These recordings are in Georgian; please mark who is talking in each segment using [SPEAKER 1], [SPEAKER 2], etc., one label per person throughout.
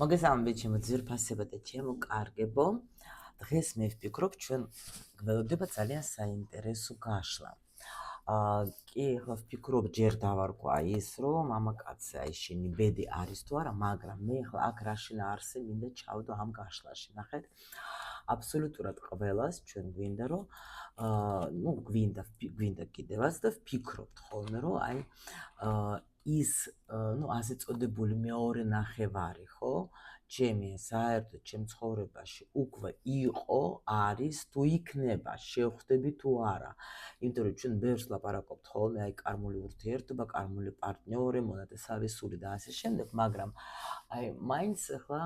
[SPEAKER 1] მოგესალმებით ჩემო ძვირფასებო და ჩემო კარგებო. დღეს მე ვფიქრობ ჩვენ გველოდება ძალიან საინტერესო გაშლა. კი, ახლა ვფიქრობ ჯერ დავარქვა ის, რომ მამაკაცი აი შენი ბედი არის თუ არა, მაგრამ მე ახლა აქ რა შინაარსი მინდა ჩავდო ამ გაშლაში. ნახეთ, აბსოლუტურად ყველას ჩვენ გვინდა რომ გვინდა კიდევაც და ვფიქრობთ ხოლმე რომ აი ის ასე წოდებული მეორე ნახევარი, ხო? ჩემი საერთოდ ჩემ ცხოვრებაში უკვე იყო, არის თუ იქნება, შევხვდები თუ არა. იმიტომ რომ ჩვენ ბევრს ლაპარაკობთ ხოლმე აი კარმული ურთიერთობა, კარმული პარტნიორი, მონათესავე სული და ასე შემდეგ, მაგრამ აი მაინც ახლა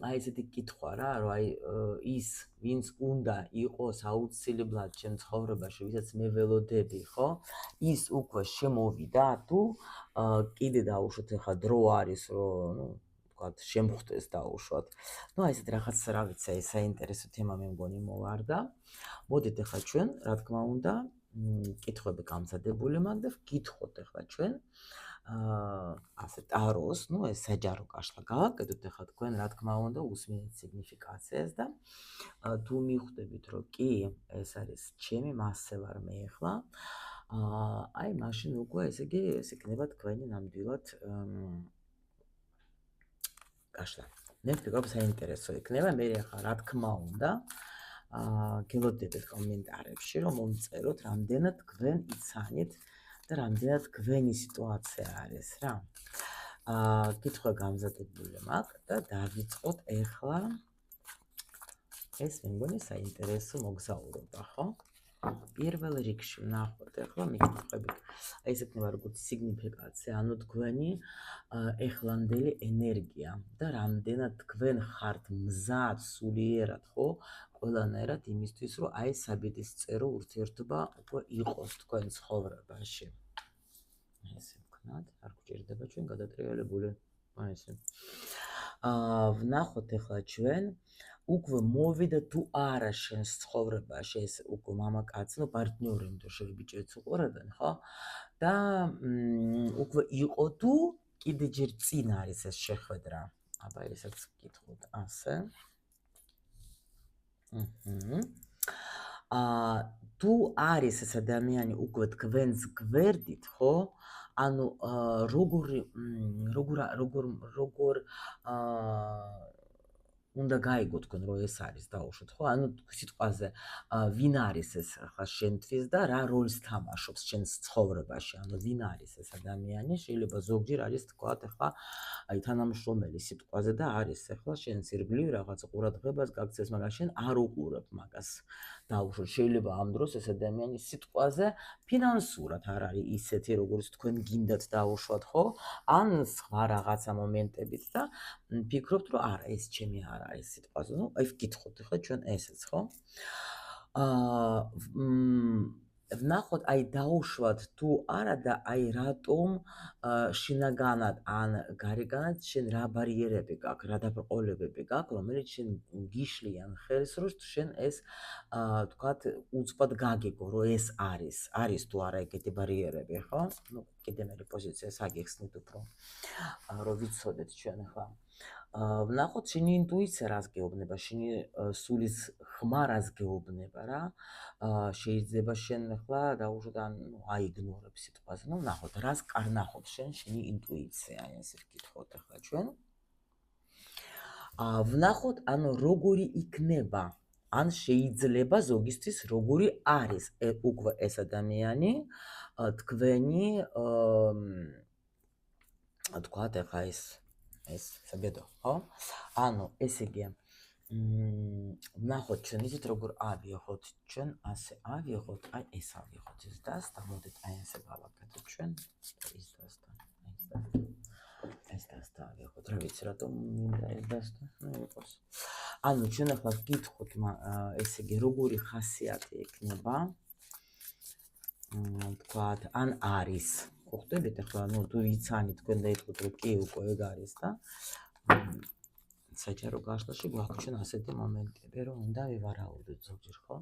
[SPEAKER 1] აი ესეთი კითხვა რა, რომ აი ის ვინც უნდა იყოს აუცილებლად ჩემ ცხოვრებაში, ვისაც მე ველოდები, ხო? ის უკვე შემოვიდა თუ კიდე დაუშვათ ახლა დრო არის რომ ვთქვათ შემხვდეს დაუშვათ. აი ესეთ რაღაც რა ვიცი, აი საინტერესო თემა მე მგონი მოვარდა. მოდით ახლა ჩვენ, რა თქმა უნდა, კითხვები გამზადებული მაქვს და ვკითხოთ ახლა ჩვენ ასე ტაროს, ეს საჯარო გაშლა გავაკეთოთ ახლა თქვენ, რა თქმა უნდა, უსმინეთ სიგნიფიკაციას და თუ მიხვდებით რომ კი, ეს არის ჩემი მასე ვარ მე ახლა. აი მაშინ უკვე ესე იგი ეს იქნება თქვენი ნამდვილად გაშლა. მე ვფიქრობ საინტერესო იქნება, მე ახლა რა თქმა უნდა გელოდებით კომენტარებში რომ მომწეროთ რამდენად თქვენ იცანით და რამდენად თქვენი სიტუაცია არის რა. კითხვა გამზადებული მაქვს და დავიწყოთ ახლა ეს მე მგონი საინტერესო მოგზაურობა, ხო? პირველ რიგში ვნახოთ ახლა მიკითხებით. აი ეს იქნება როგორც სიგნიფიკაცია, ანუ თქვენი ეხლანდელი ენერგია და რამდენად თქვენ ხართ მზად სულიერად, ხო? ყველანაირად იმისთვის, რომ აი საბედისწერო ურთიერთობა უკვე იყოს თქვენ ცხოვრებაში. ესე ვქნათ, არ გვჭირდება ჩვენ გადატრიალებული. აი ესე. ვნახოთ ახლა ჩვენ უკვე მოვიდა თუ არა შენს ცხოვრებაში ეს უკვე მამაკაცი, პარტნიორი, იმიტომ რომ ბიჭებს უყურებენ, ხო? და უკვე იყო თუ კიდე ჯერ წინ არის ეს შეხვედრა. აბა ესაც ვკითხოთ ასე. თუ არის ეს ადამიანი უკვე თქვენს გვერდით, ხო? ანუ როგორ უნდა გაიგო თქვენ რომ ეს არის დაუშვათ, ხო? ანუ სიტყვაზე ვინ არის ეს ახლა შენთვის და რა როლს თამაშობს შენს ცხოვრებაში? ანუ ვინ არის ეს ადამიანი? შეიძლება ზოგჯერ არის თქვათ ახლა აი თანამშრომელი სიტყვაზე და არის ახლა შენს ირგვლივ რაღაც ყურადღებას გაქცევს, მაგრამ შენ არ უყურებ მაგას. დაუშვათ, შეიძლება ამ დროს ეს ადამიანი სიტყვაზე ფინანსურად არ არის ისეთი, როგორც თქვენ გინდათ დაუშვათ, ხო? ან სხვა რაღაცა მომენტებით და ფიქრობთ, რომ არა, ეს ჩემი არ არის სიტყვაზე. აი ვკითხოთ ახლა ჩვენ ესეც, ხო? ვნახოთ აი დაუშვათ თუ არა და აი რატომ შინაგანად ან გარეგანად შენ რა ბარიერები გაქვს, რა დაბრკოლებები გაქვს, რომელიც შენ გიშლიან ხელს, რომ შენ ეს თქვათ უცბად გაგეგო, რომ ეს არის თუ არა ეგეთი ბარიერები, ხო? კიდე მე პოზიციას აგიხსნით უფრო, რომ ვიცოდეთ ჩვენ ახლა. ვნახოთ შენი ინტუიცია რას გეუბნება, შენი სულის ხმა რას გეუბნება რა. შეიძლება შენ ახლა დაუშვათ ან აიგნორებ სიტყვაზე. ვნახოთ რას კარნახობს შენი ინტუიცია, აი ესე ვკითხოთ ახლა ჩვენ. ვნახოთ ანუ როგორი იქნება, ან შეიძლება ზოგისთვის როგორი არის უკვე ეს ადამიანი თქვენი თქვათ ახლა ეს საბედო, ხო? ანუ ესე იგი ვნახოთ ჩვენ ისეთ როგორ ავიღოთ ჩვენ ასე ავიღოთ, აი ეს ავიღოთ ეს დასტა, მოდით აი ესე გავაკეთოთ ჩვენ ის დასტა, ეს დასტა ავიღოთ, რა ვიცი რატომ მინდა ეს დასტა, იყოს. ანუ ჩვენ ახლა ვკითხოთ ესე იგი როგორი ხასიათი იქნება, თქვათ ან არის. ხო ხდებით ახლა თუ იცანი თქვენ და იტყვით რომ კი უკვე ეგ არის და საჯარო გაშლაში გვაქვს ჩვენ ასეთი მომენტები რომ უნდა ვივარაუდოთ ზოგჯერ, ხო?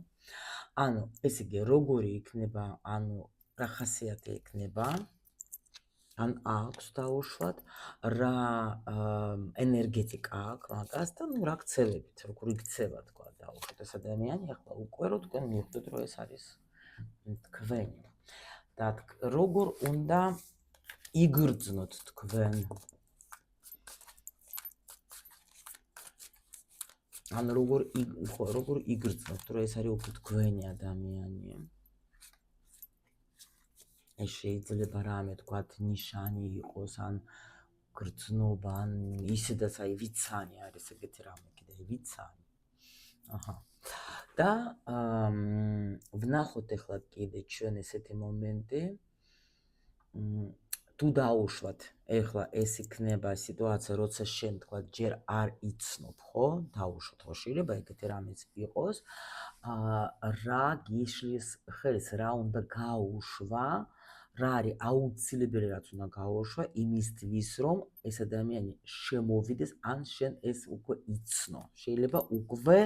[SPEAKER 1] ანუ ესე იგი როგორი იქნება, ანუ რა ხასიათი იქნება ან აქვს დაუშვათ, რა ენერგეტიკა აქვს მაგას და რა ქცევებით, როგორ იქცევა თქვა დაუშვათ ეს ადამიანი, ახლა უკვე რო თქვენ მიხვდეთ, რომ ეს არის თქვენი. და როგორ უნდა იგრძნოთ თქვენ? ან როგორ იგრძნოთ, რომ ეს არის უკვე თქვენი ადამიანი? ეს შეიძლება რამე თქვათ ნიშანი იყოს, ან გრძნობა, ან ისედაც აი ვიცანი არის ეგეთი რამე, კიდე ვიცანი. აჰა. და ვნახოთ ახლა კიდე ჩვენ ესეთი მომენტი. თუ დაუშვათ, ახლა ეს იქნება სიტუაცია, როცა შენ თქვა ჯერ არ იცნობ, ხო? დაუშვათ, ხო შეიძლება ეგეთი რამეც იყოს. რა გიშლის ხელს, რა უნდა გაუშვა, რა არის აუცილებელი რაც უნდა გაუშვა იმისთვის, რომ ეს ადამიანი შემოვიდეს, ან შენ ეს უკვე იცნო. შეიძლება უკვე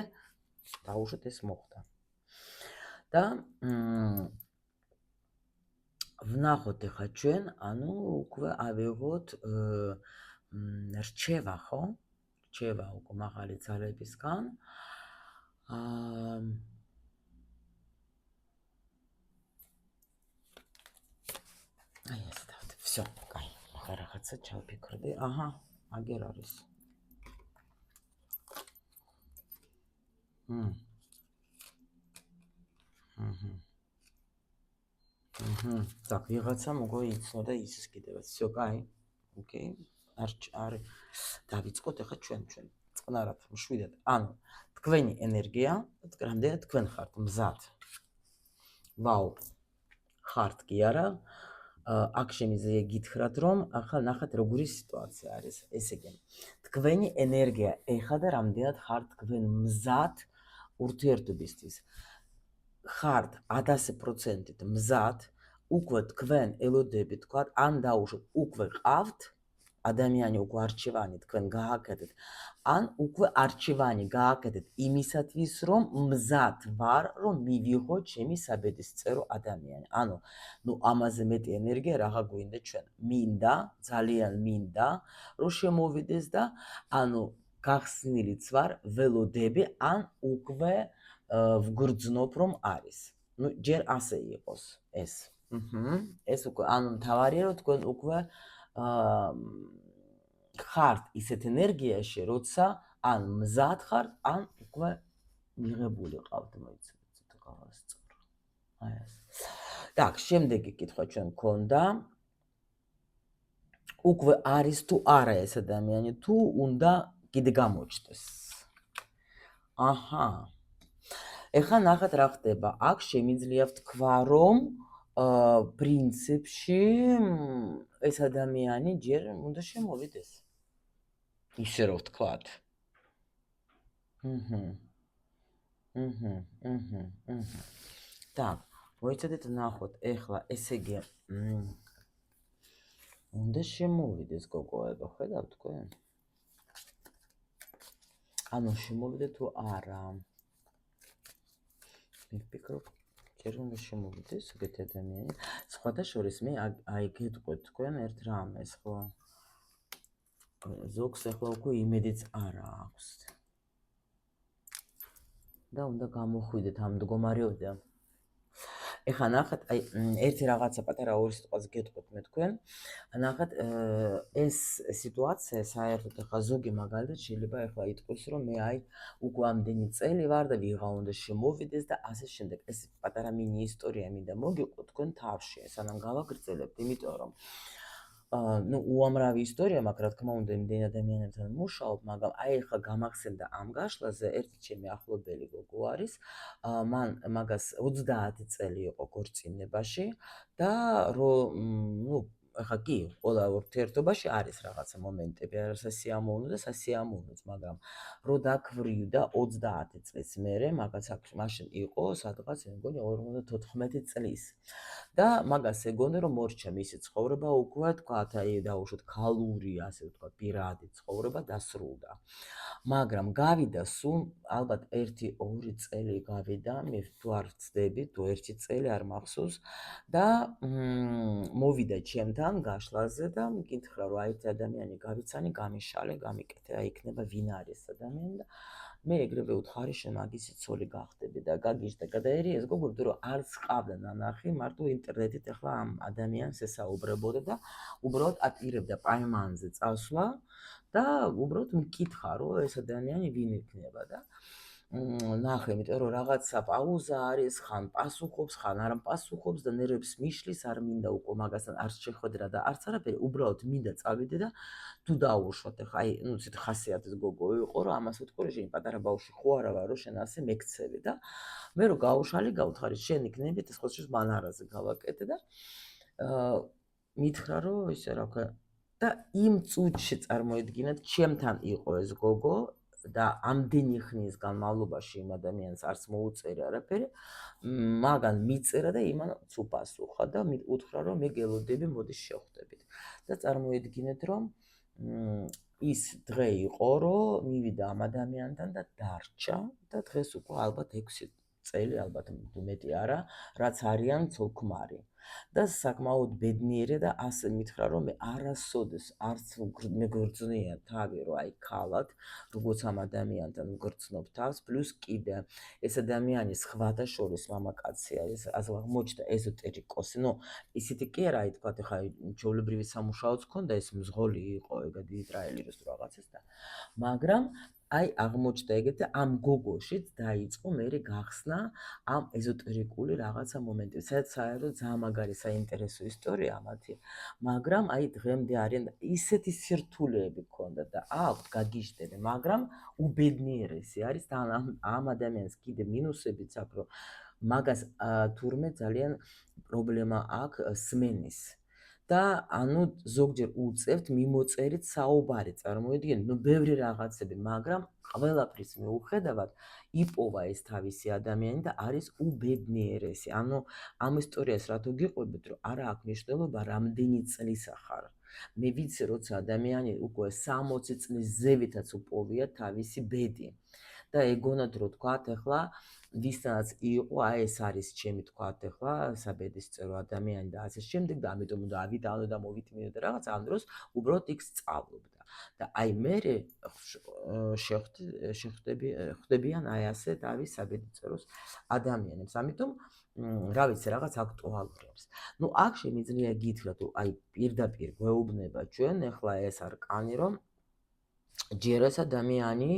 [SPEAKER 1] დაუშვათ ეს მოხდა. და ვნახოთ ახლა ჩვენ, ანუ უკვე ავიღოთ რჩევა, ხო? რჩევა უკვე მაღალი ძალებისგან. აი ეს დავთ. всё, კაი. ახლა რაღაცა ჩავფიქრდი. აჰა, აგერ არის. так, ვიღაცა მოგო იცნო და ისის კიდევაც. всё, კაი. ოკეი. არ დავიწყოთ ახლა ჩვენ წყნარად, მშვიდად. ანუ თქვენი ენერგია, რამდენად თქვენ ხართ მზად. ვაუ. ხართ კი არა? აქ შემიძლია გითხრათ, რომ ახლა ნახეთ როგორი სიტუაცია არის. ესე იგი, თქვენი ენერგია ეხლა და რამდენად ხართ თქვენ მზად ურთიერთობისთვის. ხართ 100%-ით მზად, უკვე თქვენ ელოდებით, თქვა, ან დაუშვათ, უკვე ყავთ ადამიანი, უკვე არჩევანი თქვენ გააკეთეთ, ან უკვე არჩევანი გააკეთეთ იმისათვის, რომ მზად ვარ, რომ მივიღოთ ჩემი საბედისწერო ადამიანი. ანუ, ამაზე მეტი ენერგია რაღა გვინდა ჩვენ. მინდა, ძალიან მინდა, რომ შემოვიდეს და ანუ გახსნილიც ვარ, ველოდები, ან უკვე ვგრძნობ, რომ არის. ჯერ ასე იყოს ეს. ეს უკვე, ანუ მთავარია, რომ თქვენ უკვე ხართ ისეთ ენერგიაში, როცა ან მზად ხართ, ან უკვე მიღებული ყავთ, მოიცადეთ ცოტა გავასწორო. აი ეს. так, შემდეგი კითხვა ჩვენ მქონდა. უკვე არის თუ არა ეს ადამიანი, თუ უნდა კიდე გამოჩნდეს. აჰა. ეხლა ნახეთ რა ხდება. აქ შემიძლია ვთქვა, რომ პრინციპში ეს ადამიანი ჯერ უნდა შემოვიდეს. ისე რომ ვთქვათ. так, მოიცადეთ ნახოთ, ეხლა ესე იგი უნდა შემოვიდეს გოგოებო, ხედავთ თქვენ? ანუ შემოვიდე თუ არა. მიფიქრობ, ჯერ უნდა შემოვიდეს ეგეთი ადამიანი. სხვადასხვა მე აი გეტყვით თქვენ ერთ რამეს, ხო? ზოგს ახლა უკვე იმედიც არა აქვს. და უნდა გამოხვიდეთ ამ მდგომარეობიდან. ეხლა ნახეთ, აი ერთი რაღაცა პატარა ორი სიტყვას გეტყვით მე თქვენ. ნახეთ, ეს სიტუაცია საერთოდ ახლა ზოგი მაგალითად შეიძლება ახლა იტყვის, რომ მე აი უკვე ამდენი წელი ვარ და ვიღა უნდა შემოვიდეს და ასე შემდეგ. ეს პატარა მინი ისტორია მინდა მოგიყვოთ თქვენ თავში, სანამ გავაგრძელებთ, იმიტომ რომ უამრავი ისტორია მაქვს, რა თქმა უნდა, იმდენ ადამიანებთან მუშაობ, მაგრამ აი ახლა გამახსენდა ამ გაშლაზე ერთი ჩემი ახლობელი გოგო არის, მან მაგას 30 წელი იყო ქორწინებაში და ახლა კი, ყველა ურთიერთობაში არის რაღაცა მომენტები, სასიამოვნო და სასიამოვნოც, მაგრამ რო დაქვრივდა 30 წლის მერე, მაგას მაშინ იყო სადღაც, მე მგონი 54 წლის. და მაგას ეგონდა, რომ მორჩა მისი ცხოვრება უკვე, თქვათ, აი დაუშვათ ქალური, ასე ვთქვათ, პირადი ცხოვრება დასრულდა. მაგრამ გავიდა სულ ალბათ 1-2 წელი გავიდა, მე თუ არ ვცდები, თუ 1 წელი არ მახსოვს და მოვიდა ჩემთან გაშლაზე და მკითხა რომ აი ეს ადამიანი გავიცანი, გამიშალე, გამიკეთე, აი იქნება ვინ არის ეს ადამიანი და მე ეგრევე უთხარი შენ მაგისი ცოლი გახდები და გაგიჟდა გადაერი ეს გოგო რომ არც ყავდა ნანახი, მარტო ინტერნეტით ახლა ამ ადამიანს ესაუბრებოდა და უბრალოდ აპირებდა პაემანზე წასვლა და უბრალოდ მკითხა რომ ეს ადამიანი ვინ იქნება და ნახე, იმიტომ რომ რაღაცა პაუზა არის, ხან პასუხობს, ხან არ პასუხობს და ნერვებს მიშლის, არ მინდა უკვე მაგასთან არ შეხვედრა და არც არაფერი, უბრალოდ მინდა წავიდე და თუ დაუშვათ ახლა აი, ნუ ცით ხასიათის გოგო იყო, რომ ამას ვთქვი, რომ შენ პატარა ბავშვი ხო არა ვარ, რომ შენ ასე მეკცევი და მე რომ გავუშალი, გავთხარი, შენ იქნები ეს խոսში მანარაზე გავაკეთე და მითხრა რომ ისე რა ვქნა და იმ წუთში წარმოედგინეთ, ჩემთან იყო ეს გოგო და ამდენი ხნის განმავლობაში იმ ადამიანს არც მოუწერა არაფერი, მაგან მიწერა და იმან უპასუხა და უთხრა რომ მე გელოდები, მოდი შევხვდებით. და წარმოედგინეთ რომ ის დღე იყო, რომ მივიდა ამ ადამიანთან და დარჩა და დღეს უკვე ალბათ 6 წელი, ალბათ მეტი არა, რაც არიან ცოლ-ქმარი. და საკმაოდ ბედნიერია და ასე მითხრა რომ მე არასოდეს არც მეგრძნია თავი რომ აი ქალად როგორც ამ ადამიანთან მგრძნობ თავს პლუს კიდე ეს ადამიანი სხვათა შორის მამაკაცია ეს აღმოჩნდა ეზოტერიკოსი ნუ ისეთი კი არა აი თქვა ხა ჩვეულებრივი სამუშაოც ქონდა ეს მზღოლი იყო ეგეთი ისრაელის თუ რაღაცას და მაგრამ აი აღმოჩნდა ეგეთი ამ გოგოშიც დაიწყო მე გახსნა ამ ეზოტერიკული რაღაცა მომენტი სადაც საერთოდ ძალიან მაგარი საინტერესო ისტორია მათი მაგრამ აი დღემდე არიან ისეთი სირთულეები ქონდა და აქვთ გაგიჟდები მაგრამ უბედნიერესი არის და ამ ადამიანს კიდე მინუსებიც აქვს რომ მაგას თურმე ძალიან პრობლემა აქვს სმენის და ანუ ზოგჯერ უწევთ მიმოწერით საუბარი წარმოედგინეთ ნუ ბევრი რაღაცები მაგრამ ყველაფრის მიუხედავად იპოვა ეს თავისი ადამიანი და არის უბედნიერესი ანუ ამ ისტორიას რატო გიყვებით რომ არა აქვს მნიშვნელობა რამდენი წლისა ხარ მე ვიცი როცა ადამიანი უკვე 60 წლის ზევითაც უპოვია თავისი ბედი და ეგონად რომ თქვათ ახლა ვისაც იყო აი ეს არის ჩემი თქვათ ახლა საბედის წერო ადამიანი და ასე შემდეგ და ამიტომ უნდა ავიდანო და მოვითმინო და რაღაც ამ დროს უბრალოდ იქ სწავლობდა და აი მე ხვდებიან აი ასე თავის საბედის წეროს ადამიანებს ამიტომ რა ვიცი რაღაც აქტუალურებს ნუ აქ შემიძლია გითხრათ რომ აი პირდაპირ გვეუბნება ჩვენ ახლა ეს არ კანი რომ ჯერ ეს ადამიანი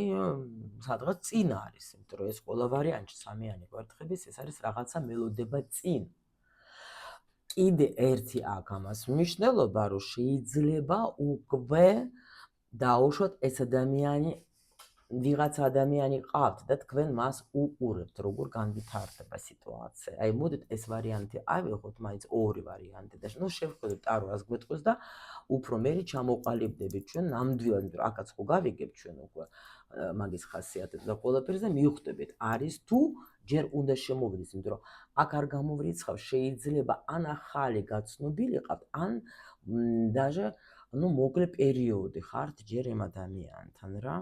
[SPEAKER 1] სადღაც წინ არის, იმიტომ რომ ეს ყველა ვარიანტი სამიანი გვერდხების ეს არის რაღაცა მელოდება წინ. კიდე ერთი აქვს ამას მნიშვნელობა, რომ შეიძლება უკვე დაუშვათ ეს ადამიანი ვიღაც ადამიანი ყავთ და თქვენ მას უყურებთ, როგორ განვითარდება სიტუაცია. აი მოდით ეს ვარიანტი ავიღოთ, მაინც ორი ვარიანტი და ნუ შევხედოთ ტარო რას გვეტყვის და უფრო მერე ჩამოყალიბდებით ჩვენ ნამდვილად, იმიტომ რომ აქაც ხო გავიგებთ ჩვენ უკვე მაგის ხასიათებს და ყველაფერს და მივხვდებით არის თუ ჯერ უნდა შემოვიდეს, იმიტომ რომ აქ არ გამოვრიცხავ შეიძლება ან ახალი გაცნობილი ყავთ, ან даже ну მოკლე პერიოდი ხართ ჯერ ამ ადამიანთან რა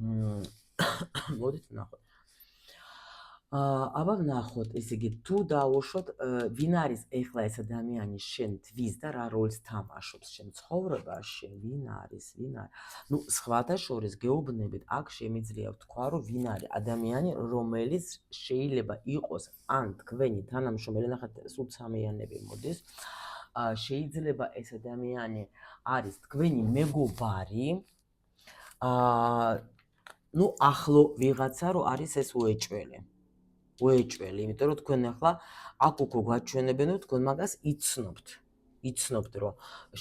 [SPEAKER 1] მოდით ნახოთ. აბა ვნახოთ, ესე იგი, თუ დავუშვათ, ვინ არის ეხლა ეს ადამიანი შენთვის და რა როლს თამაშობს შენ ცხოვრებაში, ვინ არის? ნუ სხვათა შორის გეუბნებით, აქ შემიძლია ვთქვა, რომ ვინ არის ადამიანი, რომელიც შეიძლება იყოს ან თქვენი თანამშრომელი, ნახეთ, სულ სამიანები მოდის. შეიძლება ეს ადამიანი არის თქვენი მეგობარი, ну ახლო ვიღაცა რო არის ეს უეჭველი, იმიტომ რომ თქვენ ახლა აქ უკვე გვაჩვენებენ, რომ თქვენ მაგას იცნობთ, რომ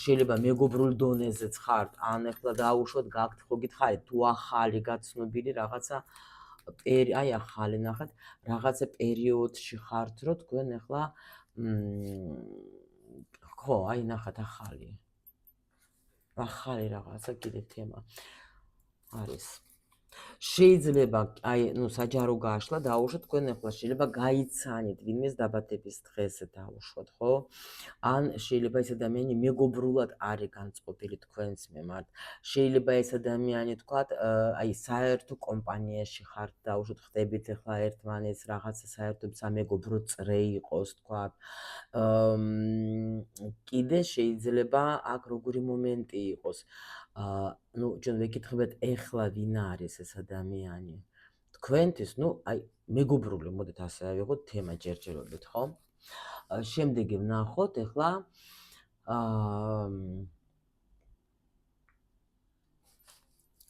[SPEAKER 1] შეიძლება მეგობრულ დონეზეც ხართ, ან ახლა დაუშვათ გაქვთ ხო გითხარით, თუ ახალი გაცნობილი რაღაცა აი ახალი ნახეთ, რაღაცა პერიოდში ხართ, რომ თქვენ ახლა ხო, აი ნახეთ ახალი რაღაცა კიდე თემა არის. შეიძლება აი ნუ საჯარო გაშლა დაუშვათ თქვენ ახლა შეიძლება გაიცანით ვინმეს დაბადების დღეს დაუშვათ ხო ან შეიძლება ეს ადამიანი მეგობრულად არის განწყობილი თქვენს მიმართ შეიძლება ეს ადამიანი თქვათ აი საერთო კომპანიაში ხართ დაუშვათ ხდებით ახლა ერთმანეთს რაღაცა საერთო სამეგობრო წრე იყოს თქვათ კიდე შეიძლება აქ როგორი მომენტი იყოს ნუ ჩვენ ვეკითხებთ ეხლა ვინ არის ეს ადამიანი თქვენთვის ნუ აი მეგობრული მოდით ასე ავიღოთ თემა ჯერჯერობით ხო შემდეგი ვნახოთ ეხლა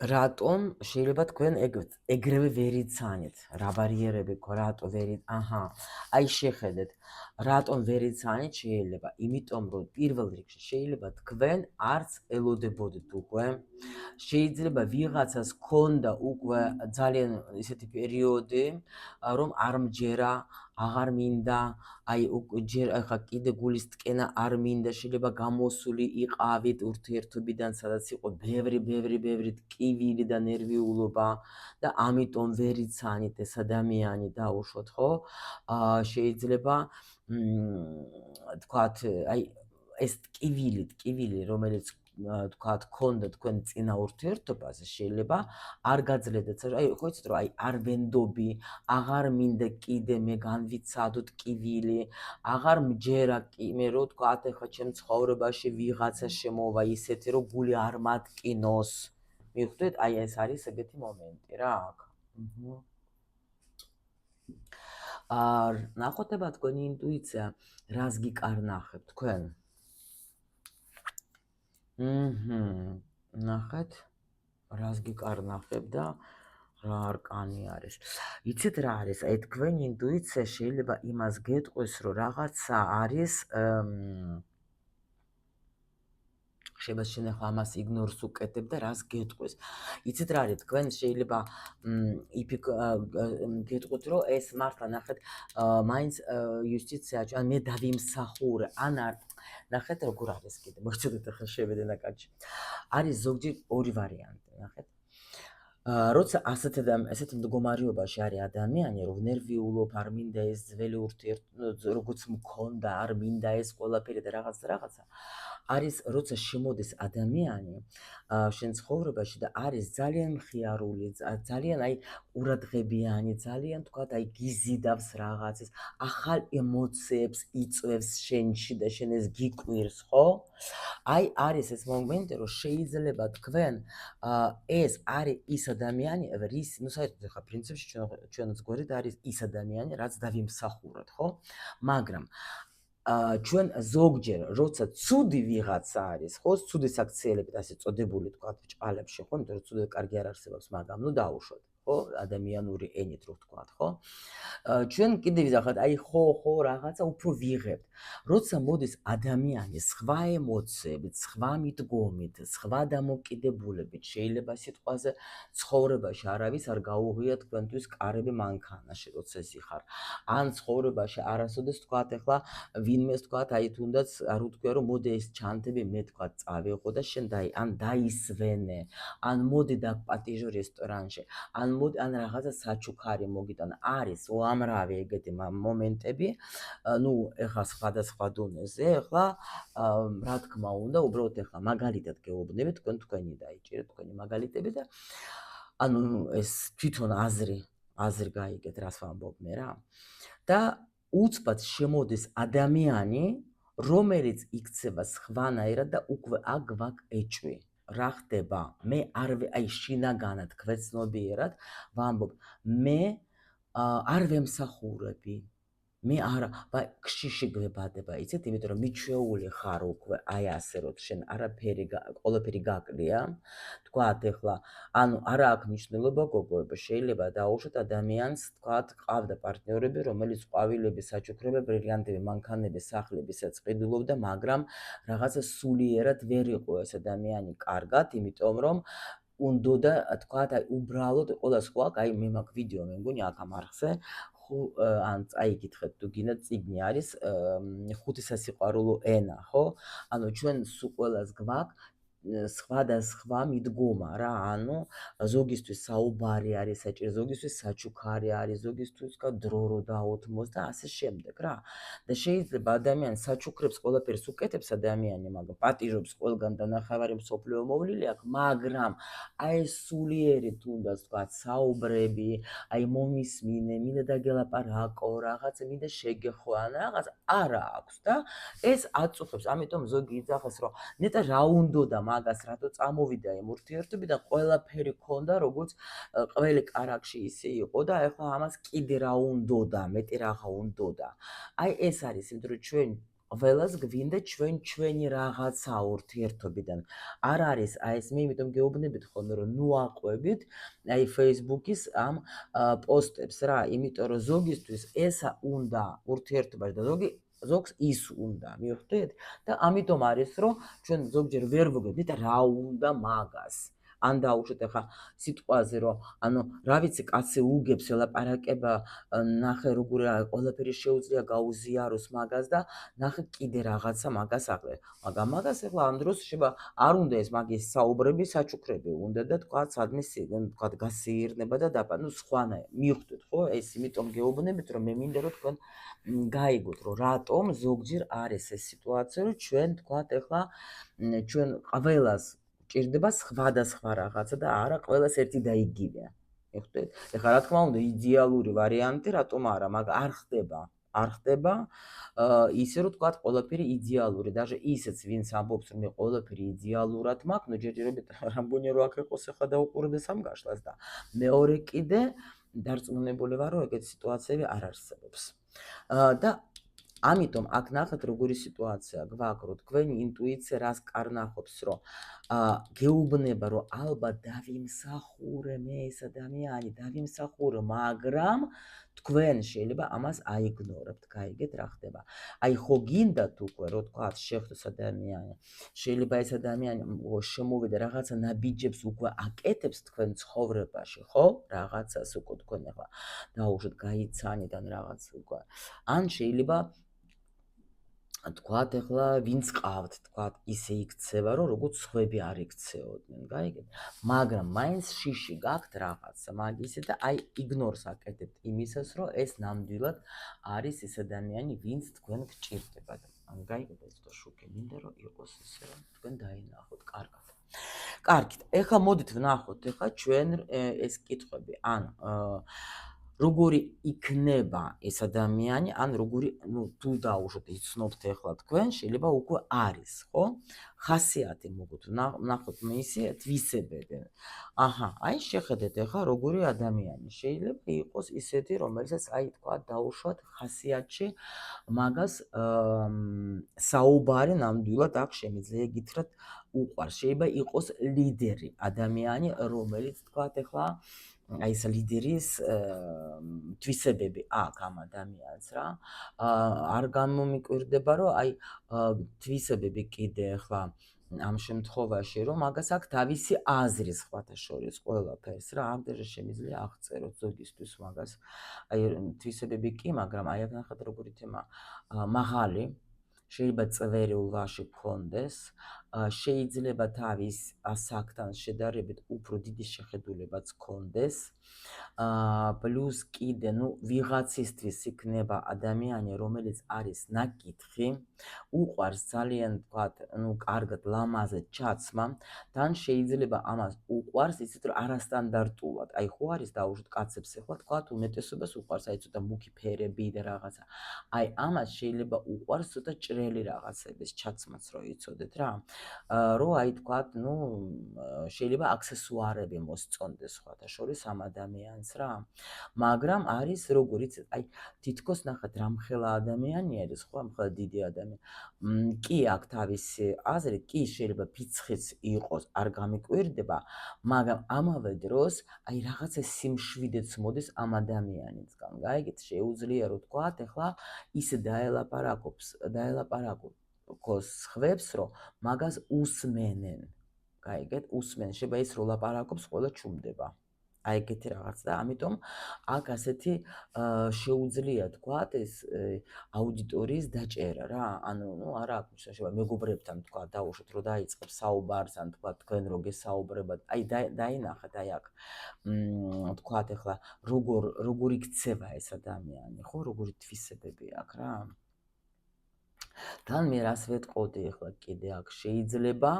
[SPEAKER 1] რატომ შეიძლება თქვენ ეგრევე ვერ იცანით რა ბარიერები გქონდა რატო ვერ აჰა აი შეხედეთ რატომ ვერ იცანით შეიძლება იმიტომ რომ პირველ რიგში შეიძლება თქვენ არც ელოდებოდით უკვე შეიძლება ვიღაცას ქონდა უკვე ძალიან ისეთი პერიოდი რომ არ მჯერა აღარ მინდა აი ჯერ ახლა კიდე გულის ტკენა არ მინდა შეიძლება გამოსული იყავით ურთიერთობიდან სადაც იყო ბევრი ტკივილი და ნერვიულობა და ამიტომ ვერ იცანით ეს ადამიანი დაუშვოთ ხო შეიძლება თქვათ აი ეს ტკივილი რომელიც თქვათ ქონდა თქვენ წინა ურთიერთობაზე შეიძლება არ გაძლედეთ აი ხო იცით რომ აი არ ვენდობი აღარ მინდა კიდე მე განვიცადო ტკივილი აღარ მჯერა კი მე რო თქვათ ახლა ჩემ ცხოვრებაში ვიღაცა შემოვა ისეთი რომ გული არ მატკინოს მიხვდეთ აი ეს არის ეგეთი მომენტი რა აქ ნახოთება თქვენი ინტუიცია რას გიკარნახებთ თქვენ ნახეთ რას გიკარნახებ და რა არკანი არის იცით რა არის აი თქვენი ინტუიცია შეიძლება იმას გეტყვის რომ რაღაცა არის შეიძლება შენ ახლა ამას იგნორს უკეთებ და რას გეტყვის იცით რა არის თქვენ შეიძლება გეტყვით რომ ეს მართლა ნახეთ მაინც იუსტიციაში ან მე დავიმსახურე ან არ ნახეთ როგორ არის კიდე მოხდეთ ახლა შევედე ნაკადში არის ზოგჯერ ორი ვარიანტი ნახეთ როცა ასეთ მდგომარეობაში არის ადამიანი რომ ნერვიულობ არ მინდა ეს ძველი ურთიერთობა როგორც მქონდა არ მინდა ეს ყველაფერი და რაღაცა არის როცა შემოდის ადამიანი შენ ცხოვრებაში და არის ძალიან მხიარული ძალიან აი ყურადღებიანი ძალიან თქვათ აი გიზიდავს რაღაცის ახალ ემოციებს იწვევს შენში და შენ ეს გიკვირს ხო აი არის ეს მომენტი რომ შეიძლება თქვენ ეს არის ის ადამიანი რის ნუ საერთოდ ხა პრინციპში ჩვენც გვერდით არის ის ადამიანი რაც დავიმსახუროთ ხო მაგრამ ჩვენ ზოგჯერ როცა ცუდი ვიღაცა არის ხო ცუდი საქციელებით ასე წოდებული თქვა ბჭყალებში ხო იმიტომ რომ ცუდი კარგი არ არსებობს მაგრამ ნუ დაუშვათ ხო ადამიანური ენით რო ვთქვათ ხო ჩვენ კიდე ვიზახოთ აი ხო რაღაცა უფრო ვიღებთ როცა მოდის ადამიანი სხვა ემოციებით სხვა მიდგომით სხვა დამოკიდებულებით შეიძლება სიტყვაზე ცხოვრებაში არავის არ გაუღია თქვენთვის კარები მანქანაში როცა იხარ ან ცხოვრებაში არასოდეს თქვათ ახლა ვინმეს თქვათ აი თუნდაც არ უთქვია რომ მოდი ეს ჩანთები მე თქვათ წავიღო და შენ ან დაისვენე ან მოდი დაგპატიჟო რესტორანში ან მოდი ან რაღაცა საჩუქარი მოგიტანა არის უამრავი ეგეთი მომენტები ნუ ეხლა სხვადასხვა დონეზე ეხლა რა თქმა უნდა უბრალოდ ეხლა მაგალითად გეუბნები თქვენი დაიჭირეთ თქვენი მაგალითები და ანუ ეს თვითონ აზრი გაიგეთ რას ვამბობ მე რა და უცბად შემოდის ადამიანი რომელიც იქცევა სხვანაირად და უკვე აგვაკ ეჭვი რა ხდება მე აი შინაგანად ქვეცნობიერად ვამბობ მე არ ვემსახურები მე არა ქშიში გვებადება იცით იმიტომ რომ მიჩვეული ხარ უკვე აი ასე რომ შენ არაფერი ყველაფერი გაკლია თქვათ ეხლა ანუ არა აქვს მნიშვნელობა გოგოება შეიძლება დაუშვათ ადამიანს თქვათ ყავდა პარტნიორები რომელიც ყვავილები საჩუქრები ბრილიანტები მანქანები სახლები საწყიდულობდა მაგრამ რაღაცა სულიერად ვერ იყო ეს ადამიანი კარგად იმიტომ რომ უნდა თქვათ აი უბრალოდ ყველა სხვა აი მე მაქვს ვიდეო მე მგონი აქ ამ არხზე ან წაიკითხეთ თუ გინდა წიგნი არის ხუთი სასიყვარულო ენა ხო ანუ ჩვენ სულ ყველას გვაქვს სხვადასხვა მიდგომა რა, ანუ ზოგისთვის საუბარი არის საჭირო, ზოგისთვის საჩუქარი არის, ზოგისთვის დრო რო დაუთმოს და ასე შემდეგ რა. და შეიძლება ადამიანი საჩუქრებს ყველაფერს უკეთებს ადამიანი, მაგრამ პატიჟობს ყველგან და ნახევარი მსოფლიო მოვლილი აქვს, მაგრამ აი ეს სულიერი თუნდაც თქვა საუბრები, აი მომისმინე, მინდა დაგელაპარაკო, რაღაცა მინდა შეგეხო, რაღაც არა აქვს და ეს აწუხებს, ამიტომ ზოგი იძახეს, რომ ნეტა რა უნდოდა მაგას, რატო წამოვიდა იმ ურთიერთობიდან, ყველაფერი ქონდა, როგორც ყველი კარაქში ისე იყო და ეხლა ამას კიდე რა უნდოდა, მეტი რაღა უნდოდა. აი ეს არის, იმიტომ რომ ჩვენ ყველას გვინდა ჩვენი რაღაცა ურთიერთობიდან. არ არის აი ეს მე იმიტომ გეუბნებით ხოლმე რომ ნუ აყვებით აი Facebook-ის ამ პოსტებს რა, იმიტომ რომ ზოგისთვის ესა უნდა ურთიერთობაში და ზოგს ის უნდა, მიხვდეთ? და ამიტომ არის რომ ჩვენ ზოგჯერ ვერ ვგებთ რა უნდა მაგას. ან დაუშვით ახლა სიტყვაზე რომ ანუ რა ვიცი კაცი უგებს ელაპარაკება ნახე როგორ ყველაფერი შეუძლია გაუზიაროს მაგას და ნახე კიდე რაღაცა მაგას აკლე. მაგრამ მაგას ახლა ამ დროს შეიძლება არ უნდა ეს მაგის საუბრები, საჩუქრები უნდა და თქვა სადმე თქვა გასეირნება და ნუ სხვანაირ. მიხვდეთ ხო? ეს იმიტომ გეუბნებით რომ მე მინდა რომ თქვენ გაიგოთ რომ რატომ ზოგჯერ არის ეს სიტუაცია რომ ჩვენ თქვათ ახლა ჩვენ ყველას ჭირდება სხვადასხვა რაღაცა და არა ყველას ერთი და იგივე. მიხვდეთ? ეხლა რა თქმა უნდა იდეალური ვარიანტი რატომ არა, მაგრამ არ ხდება ისე რომ თქვათ ყველაფერი იდეალური, даже ისეც ვინც ამბობს რომ მე ყველაფერი იდეალურად მაქვს, ნუ ჯერჯერობით რამბონია რო აქ იყოს ახლა დაუყურდეს ამ გაშლას და მეორე კიდე დარწმუნებული ვარ რომ ეგეთი სიტუაციები არ არსებობს. და ამიტომ აქ ნახეთ როგორი სიტუაცია გვაქვს, რომ თქვენი ინტუიცია რას კარნახობს, რომ გეუბნება რომ ალბათ დავიმსახურე მე ეს ადამიანი, დავიმსახურე, მაგრამ თქვენ შეიძლება ამას აიგნორებთ, გაიგეთ რა ხდება. აი ხო გინდათ უკვე რომ თქვათ შეხვდეს ადამიანი, შეიძლება ეს ადამიანი შემოვიდა რაღაცა ნაბიჯებს უკვე აკეთებს თქვენ ცხოვრებაში, ხო? რაღაცას უკვე თქვენ ახლა დაუშვით გაიცანიდან რაღაც უკვე. ან შეიძლება თქვათ ახლა ვინც ყავთ, თქვათ ისე იქცევა რომ როგორც სხვები არ იქცეოდნენ, გაიგეთ? მაგრამ მაინც შიში გაქვთ რაღაცა მაგისი და აი იგნორს აკეთებთ იმისას რომ ეს ნამდვილად არის ეს ადამიანი ვინც თქვენ გჭირდებათ. ანუ გაიგეთ ეს თო შუქი მინდა რომ იყოს ისე რომ თქვენ დაინახოთ კარგად. კარგით, ეხლა მოდით ვნახოთ ეხლა ჩვენ ეს კითხვები, ან როგორი იქნება ეს ადამიანი, ან როგორი, ნუ თუ დაუშვით იცნობთ ეხლა თქვენ, შეიძლება უკვე არის, ხო? ხასიათი მოგოთ, ვნახოთ მისი თვისებები. აჰა, აი შეხედეთ ეხლა როგორი ადამიანი. შეიძლება იყოს ისეთი, რომელსაც აი თქვა დაუშვათ ხასიათში მაგას საუბარი ნამდვილად აქ შემიძლია გითხრათ უყვარს. შეიძლება იყოს ლიდერი ადამიანი, რომელიც თქვათ ეხლა აი ეს ლიდერის თვისებები აქვს ამ ადამიანს რა. არ გამომიკვირდება რომ აი თვისებები კიდე ახლა ამ შემთხვევაში რომ მაგას აქვს თავისი აზრი სხვათა შორის ყველაფერს რა. ამდენჯერ შემიძლია აღწეროთ ზოგისთვის მაგას. აი თვისებები კი, მაგრამ აი აქ ნახეთ როგორი თემა მაღალი შეიძლება წვერულ ვაში გქონდეს, შეიძლება თავის ასაკთან შედარებით უფრო დიდი შეხედულებაც გქონდეს. პლუს კიდე, ნუ ვიღაცისთვის იქნება ადამიანი, რომელიც არის ნაკითხი, უყვარს ძალიან თქვათ, ნუ კარგად ლამაზად ჩაცმა, თან შეიძლება ამას უყვარს ისეთ რომ არასტანდარტულად. აი ხო არის დაუშვით კაცებს ახლა თქვათ უმეტესობას უყვარს აი ცოტა მუქი ფერები და რაღაცა. აი ამას შეიძლება უყვარს ცოტა ჭრელი რაღაცების ჩაცმაც რო იცოდეთ რა. რომ აი თქვათ, ნუ შეიძლება აქსესუარები მოსწონდეს სხვათა შორის ამ ადამიანს რა. მაგრამ არის როგორიც აი თითქოს ნახეთ რამხელა ადამიანი არის, ხო, ამხელა დიდი ადამიანი. კი აქ თავისი აზრი, კი შეიძლება ფიცხიც იყოს, არ გამიკვირდება, მაგრამ ამავე დროს აი რაღაცა სიმშვიდეც მოდის ამ ადამიანისგან. გაიგეთ, შეუძლია რომ თქვათ, ახლა ისე დაელაპარაკოს ხვებს, რომ მაგას უსმენენ. გაიგეთ, უსმენენ. შეიძლება ის რო ლაპარაკობს, ყველა ჩუმდება. აი ეგეთი რაღაც და ამიტომ აქ ასეთი შეუძლია თქვათ ეს აუდიტორიის დაჭერა რა. ანუ არა აქვს შეიძლება მეგობრებთან თქვათ დაუშვათ რომ დაიწყებს საუბარს ან თქვათ თქვენ რო გესაუბრებათ. აი დაინახეთ აი აქ თქვათ ახლა როგორ იქცევა ეს ადამიანი, ხო? როგორი თვისებები აქვს რა. თან მე რას ვეტყოდი ახლა კიდე აქ შეიძლება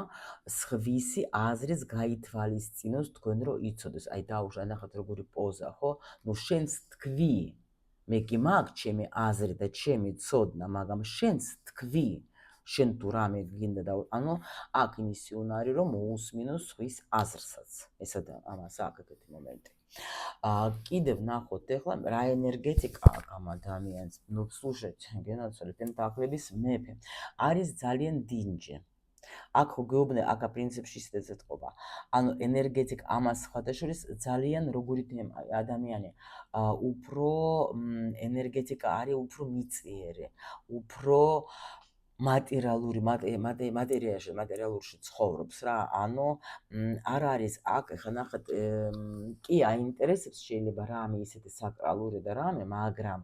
[SPEAKER 1] სხვისი აზრის გაითვალისწინოს თქვენ რო იცოდეს. აი დაუშვათ ნახეთ როგორი პოზა, ხო? ნუ შენს თქვი. მე კი მაქვს ჩემი აზრი და ჩემი ცოდნა, მაგრამ შენს თქვი. შენ თუ რამე გინდა და ანუ აქ იმისი უნარი რომ მოусმინოს სხვის აზრსაც. ესა და ამას აქ ეგეთი მომენტი. კიდევ ნახოთ ახლა რა ენერგეტიკა აქვს ამ ადამიანს. ნუ слушайте, გენაცვალეთ პენტაკლების მეფე. არის ძალიან დინჯი. აქ გეუბნე, აქ პრინციპში ისედაც ეთყობა. ანუ ენერგეტიკა ამას სხვადასხვა ძალიან როგორი ადამიანი. უფრო ენერგეტიკა არის უფრო მიწიერი, უფრო მატერიალურში ცხოვრობს რა. ანუ არ არის აქ ხა ნახეთ კი აინტერესებს შეიძლება რამე ისეთი საკრალური და რამე, მაგრამ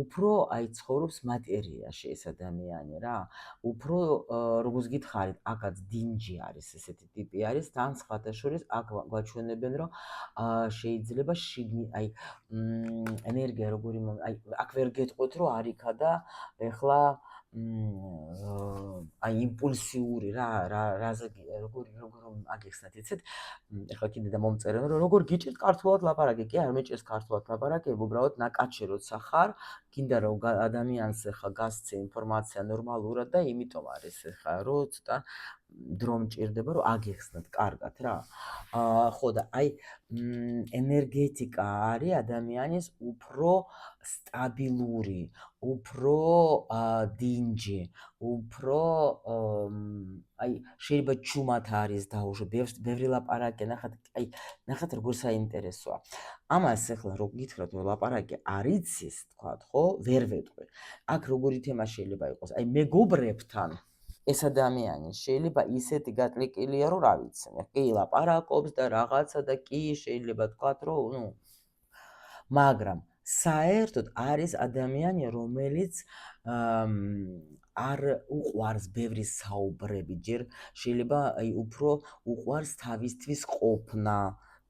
[SPEAKER 1] უფრო აი ცხოვრობს მატერიაში ეს ადამიანი რა. უფრო როგორც გითხარით, აქაც დინჯი არის ესეთი ტიპი არის, თან სხვადასხვა აქ გვაჩვენებენ რომ შეიძლება შიგნით აი ენერგია როგორი აი აქ ვერ გეტყვით რომ არ იქა და ეხლა აი იმპულსიური რა როგორ აგიხსნათ იცით ეხლა კიდე და მომწერენ რომ როგორ გიჭირთ ქართულად ლაპარაკი კი არ მეჭირს ქართულად ლაპარაკი უბრალოდ ნაკაჩი როცა ხარ გინდა რომ ადამიანს ეხლა გასცე ინფორმაცია ნორმალურად და იმიტომ არის ეხლა რო ცოტა დრო მჭირდება რომ აგიხსნათ კარგად რა ხო და აი ენერგეტიკა არის ადამიანის უფრო სტაბილური უფრო დინჯი უფრო აი შეიძლება ჩუმად არის დაუშვათ ბევრი ლაპარაკი ნახეთ როგორ საინტერესოა ამას ახლა რო გითხრათ რომ ლაპარაკი არ იცის თქვათ ხო ვერ ვეტყვი აქ როგორი თემა შეიძლება იყოს აი მეგობრებთან ეს ადამიანი შეიძლება ისეთი გატლიკილია რომ რა ვიცი მე კი ლაპარაკობს და რაღაცა და კი შეიძლება თქვათ რომ ნუ მაგრამ საერთოდ არის ადამიანი რომელიც არ უყვარს ბევრი საუბრები ჯერ შეიძლება აი უფრო უყვარს თავისთვის ყოფნა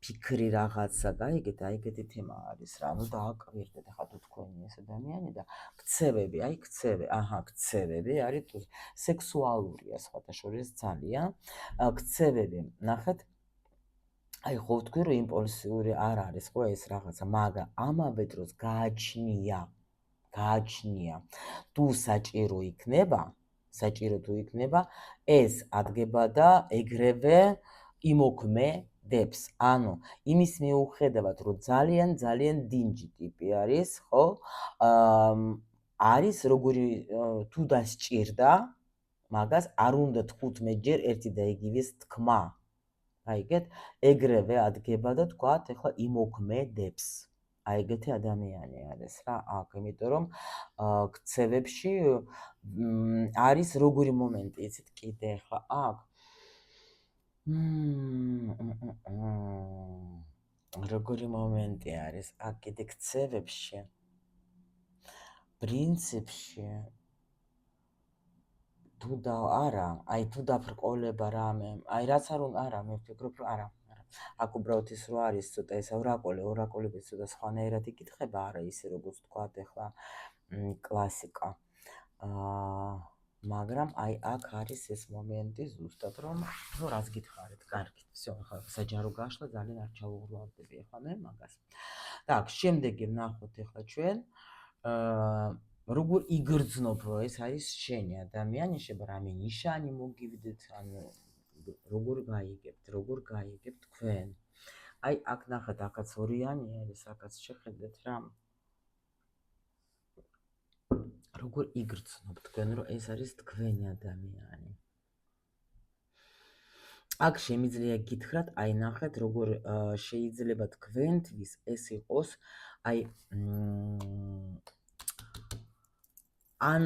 [SPEAKER 1] ფიქრი რაღაცა გაიგეთ აი ეგეთი თემა არის რა ნუ დააკვირდეთ ახლა თუ თქვენი ეს ადამიანი და ქცევები აი ქცევები არის თუ სექსუალურია სხვადასხვა ძალიან ქცევები ნახეთ აი ხო თქვი რომ იმპულსიური არ არის ხო ეს რაღაცა მაგრამ ამავე დროს გააჩნია თუ საჭირო იქნება ეს ადგება და ეგრევე იმოქმედებს ანუ იმის მიუხედავად რომ ძალიან დინჯი ტიპი არის ხო არის როგორი თუ დასჭირდა მაგას არ უნდა 15 ჯერ ერთი და იგივეს თქმა აიგეთ ეგრევე ადგება და თქვათ ეხლა იმოქმედებს აი ეგეთი ადამიანი არის რა აქ იმიტომ რომ ქცევებში არის როგორი მომენტი იცით კიდე ეხლა აქ როგორი მომენტი არის აქ კიდე ქცევებში პრინციპში თუ და არა აი თუ დაბრკოლება რამე აი რაც არ უნდა არა მე ვფიქრობ რომ არა აქ უბრალოდ ის რო არის ცოტა ეს ორაკოლები ცოტა სხვანაირად იკითხება არა ისე როგორც თქვათ ახლა კლასიკა მაგრამ აი აქ არის ეს მომენტი ზუსტად რომ ნუ რაც გითხარით კარგით всё ახლა საჯარო გაშლა ძალიან არ ჩაუღლავდები ახლა მე მაგას და აქ შემდეგი ვნახოთ ახლა ჩვენ როგორ იგრძნობ რომ ეს არის შენი ადამიანი შეიძლება რამე ნიშანი მოგივიდეთ ანუ როგორ გაიგებთ თქვენ აი აქ ნახეთ აქაც ორიანი არის აქაც შეხედეთ რა როგორ იგრძნობ თქვენ რომ ეს არის თქვენი ადამიანი აქ შემიძლია გითხრათ აი ნახეთ როგორ შეიძლება თქვენთვის ეს იყოს აი ან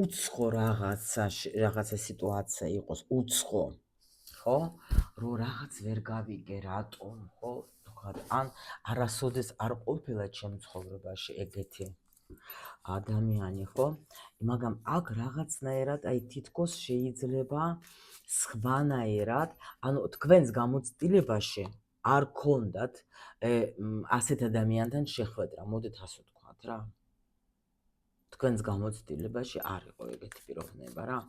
[SPEAKER 1] უცხო რაღაცა სიტუაცია იყოს უცხო ხო რომ რაღაც ვერ გავიგე რატომ, ხო? თქვათ, ან არასოდეს არ ყოფილა ჩემ ცხოვრებაში ეგეთი ადამიანი, ხო? მაგრამ აქ რაღაცნაირად აი თითქოს შეიძლება სხვანაირად, ანუ თქვენს გამოცდილებაში არ ქონდათ ასეთ ადამიანთან შეხვედრა, მოდით ასე ვთქვათ რა. თქვენს გამოცდილებაში არ იყო ეგეთი პიროვნება რა.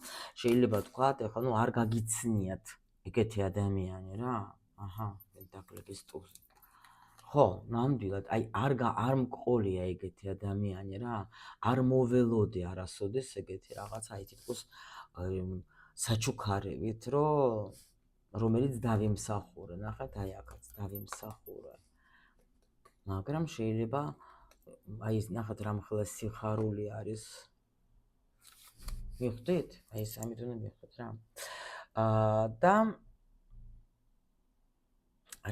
[SPEAKER 1] შეიძლება თქვათ, ეხლა ნუ არ გაგიცნიათ ეგეთი ადამიანი რა. აჰა, დაგლების სტულზე. ხო, ნამდვილად, აი არ მყოლია ეგეთი ადამიანი რა. არ მოველოდე არასოდეს ეგეთი რაღაცა, აი თითქოს საჩუქარებით, რომელიც დავიმსახურე. ნახეთ, აი აქაც დავიმსახურე. მაგრამ შეიძლება აი ეს ნახეთ რამხელა სიხარული არის. მიხვდით? აი ეს ამიტომ მიხვდით რა. და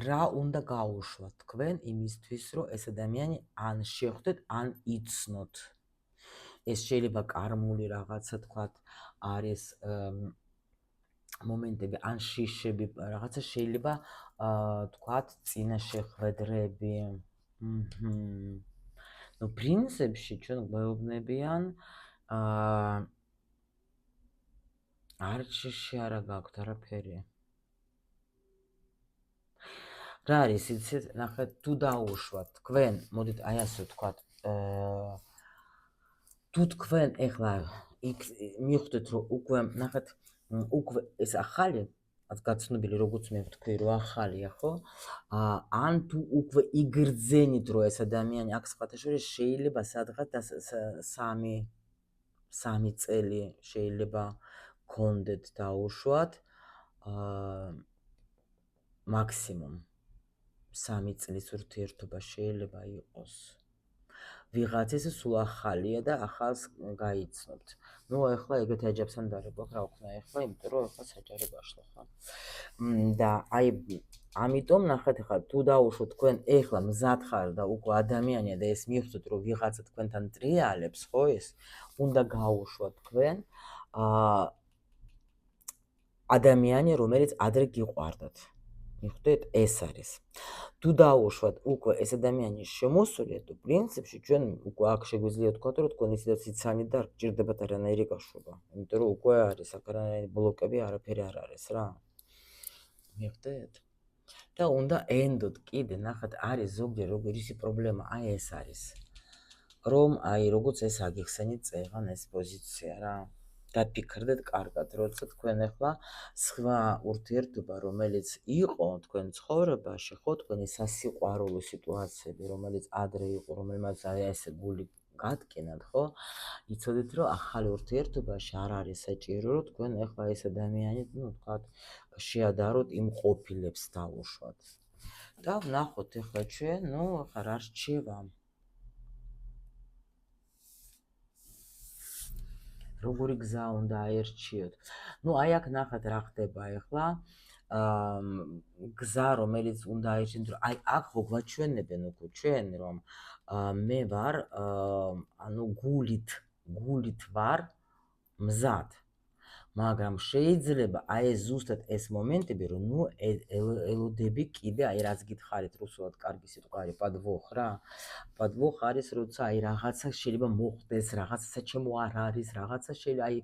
[SPEAKER 1] რა უნდა გაუშვათ თქვენ იმისთვის, რომ ეს ადამიანი ან შეხვდეთ, ან იცნოთ. ეს შეიძლება კარმული რაღაცა თქვათ არის მომენტები, ან შიშები, რაღაცა შეიძლება თქვათ წინა შეხვედრები. ნუ პრინციპში ჩვენ გვეუბნებიან არ შიში არა გაქვთ არაფერი. რა არის იცით, ნახეთ, თუ დაუშვათ თქვენ, მოდით აი ასე ვთქვათ, თუ თქვენ ეხლა იქ მიხვდეთ, რომ უკვე ნახეთ, უკვე ეს ახალი გაცნობილი, როგორც მე ვთქვი, რომ ახალია, ხო? ან თუ უკვე იგრძენით, რომ ეს ადამიანი აქ სხვათა შორის შეიძლება სადღაც 3 წელი შეიძლება გქონდეთ დაუშვათ, მაქსიმუმ 3 წლის ურთიერთობა შეიძლება იყოს. ვიღაცის სულ ახალია და ახალს გაიცნობთ. ნუ ეხლა ეგეთ აჯაბსთან დარება რა ვქნა ეხლა, იმიტომ რომ ეხლა საჯარო გაშლა ხო? და აი ამიტომ ნახეთ ეხლა თუ დაუშვოთ თქვენ ეხლა მზად ხარ და უკვე ადამიანია და ეს მიხვდეთ რომ ვიღაცა თქვენთან ტრიალებს, ხო ეს? უნდა გაუშვათ თქვენ ადამიანი, რომელიც ადრე გიყვარდათ. მიხვდეთ, ეს არის. თუ დაუშვათ უკვე ეს ადამიანი შემოსულია, თუ პრინციპში ჩვენ უკვე აქ შეგვიძლია ვთქვათ, რომ თქვენ ისედაც იცანით და არ გჭირდებათ არანაირი გაშვება. იმიტომ რომ უკვე არის აქ არანაირი ბლოკები, არაფერი არ არის რა. მიხვდეთ? და უნდა ენდოთ კიდე, ნახეთ, არის ზოგჯერ როგორი პრობლემა, აი ეს არის. რომ აი როგორც ეს აგიხსენით წეღან ეს პოზიცია რა. დაფიქრდეთ კარგად, როცა თქვენ ახლა სხვა ურთიერთობა, რომელიც იყო თქვენ ცხოვრებაში, ხო, თქვენი სასიყვარულო სიტუაციები, რომელიც ადრე იყო, რომელმაც აი ესე გული გატკინათ, ხო? იცოდეთ, რომ ახალი ურთიერთობაში არ არის საჭირო, რომ თქვენ ახლა ეს ადამიანი, ნუ ვთქვათ, შეადაროთ იმ ყოფილებს დაუშვათ. და ვნახოთ ახლა ჩვენ, ნუ ახლა რა რჩება? როგორი გზა უნდა აერჩიოთ. ნუ აი აქ ნახეთ რა ხდება ახლა. გზა რომელიც უნდა აერჩიოთ, რომ აი აქ ხო გვაჩვენებენ უკვე ჩვენ რომ მე ვარ ანუ გულით ვარ მზად. მაგრამ შეიძლება აი ეს ზუსტად ეს მომენტები რომ ნუ ელოდები კიდე აი რაც გითხარით რუსულად კარგი სიტყვა არის პადვოხ რა. პადვოხ არის როცა აი რაღაცა შეიძლება მოხდეს, რაღაცა საჩემო არ არის, რაღაცა შეიძლება აი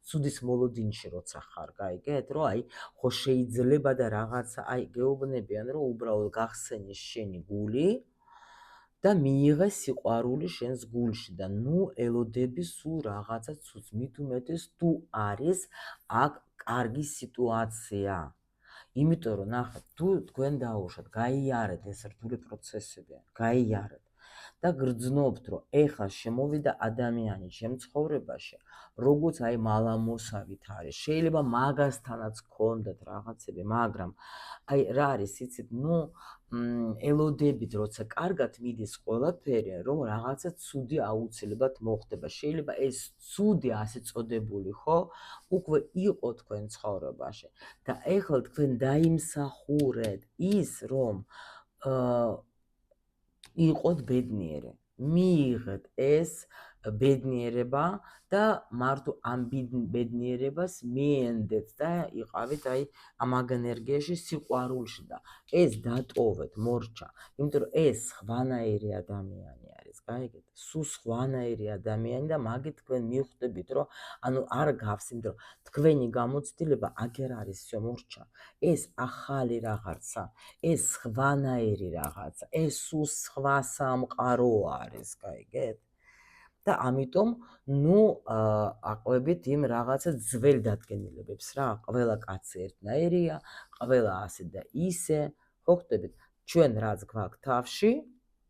[SPEAKER 1] ცუდის მოლოდინში როცა ხარ, გაიგეთ? რომ აი ხო შეიძლება და რაღაცა აი გეუბნებიან რომ უბრალოდ გახსენის შენი გული და მიიღე სიყვარული შენს გულში და ნუ ელოდები სულ რაღაცა ცუდს, მით უმეტეს თუ არის აქ კარგი სიტუაცია. იმიტომ რომ ნახეთ, თუ თქვენ დაუშვათ, გაიარეთ ეს რთული პროცესები, გაიარეთ და გრძნობთ, რომ ეხლა შემოვიდა ადამიანი ჩემ ცხოვრებაში, როგორც აი მალამოსავით არის. შეიძლება მაგასთანაც გქონდათ რაღაცები, მაგრამ აი რა არის, იცით, ნუ ელოდებით როცა კარგად მიდის ყველაფერი, რომ რაღაცა ცუდი აუცილებლად მოხდება. შეიძლება ეს ცუდი ასე წოდებული, ხო, უკვე იყო თქვენ ცხოვრებაში და ეხლა თქვენ დაიმსახურეთ ის, რომ იყოთ ბედნიერი. მიიღეთ ეს ბედნიერება და მარტო ამ ბედნიერებას მიენდეთ და იყავით ამ ენერგიაში სიყვარულში და ეს დატოვეთ მორჩა, იმიტომ რომ ეს სხვანაირი ადამიანი არის, გაიგეთ? სულ სხვანაირი ადამიანი და მაგით თქვენ მიხვდებით, რომ ანუ არ გავს, იმიტომ რომ თქვენი გამოცდილება აგერ არის всё მორჩა. ეს ახალი რაღაცა, ეს სხვანაირი რაღაცა, ეს სულ სხვა სამყარო არის, გაიგეთ? და ამიტომ ნუ აყვებით იმ რაღაცა ძველ დადგენილებებს რა, ყველა კაცი ერთნაირია, ყველა ასე და ისე, ხო ხვდებით? ჩვენ რაც გვაქვს თავში,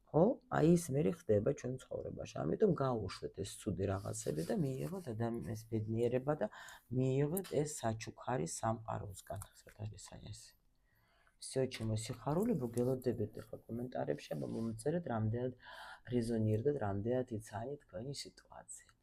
[SPEAKER 1] ხო? აი ის მერე ხდება ჩვენ ცხოვრებაში. ამიტომ გაუშვეთ ეს ცუდი რაღაცები და მიიღოთ ადამიანის ბედნიერება და მიიღოთ ეს საჩუქარი სამყაროსგან. სად არის აი ეს? всё, ჩემო სიხარულებო, გელოდებათ ახლა კომენტარებში, აბა მომწერეთ, რამდენად რეზონირდა, რამდენად იცანი თქვენი სიტუაცია.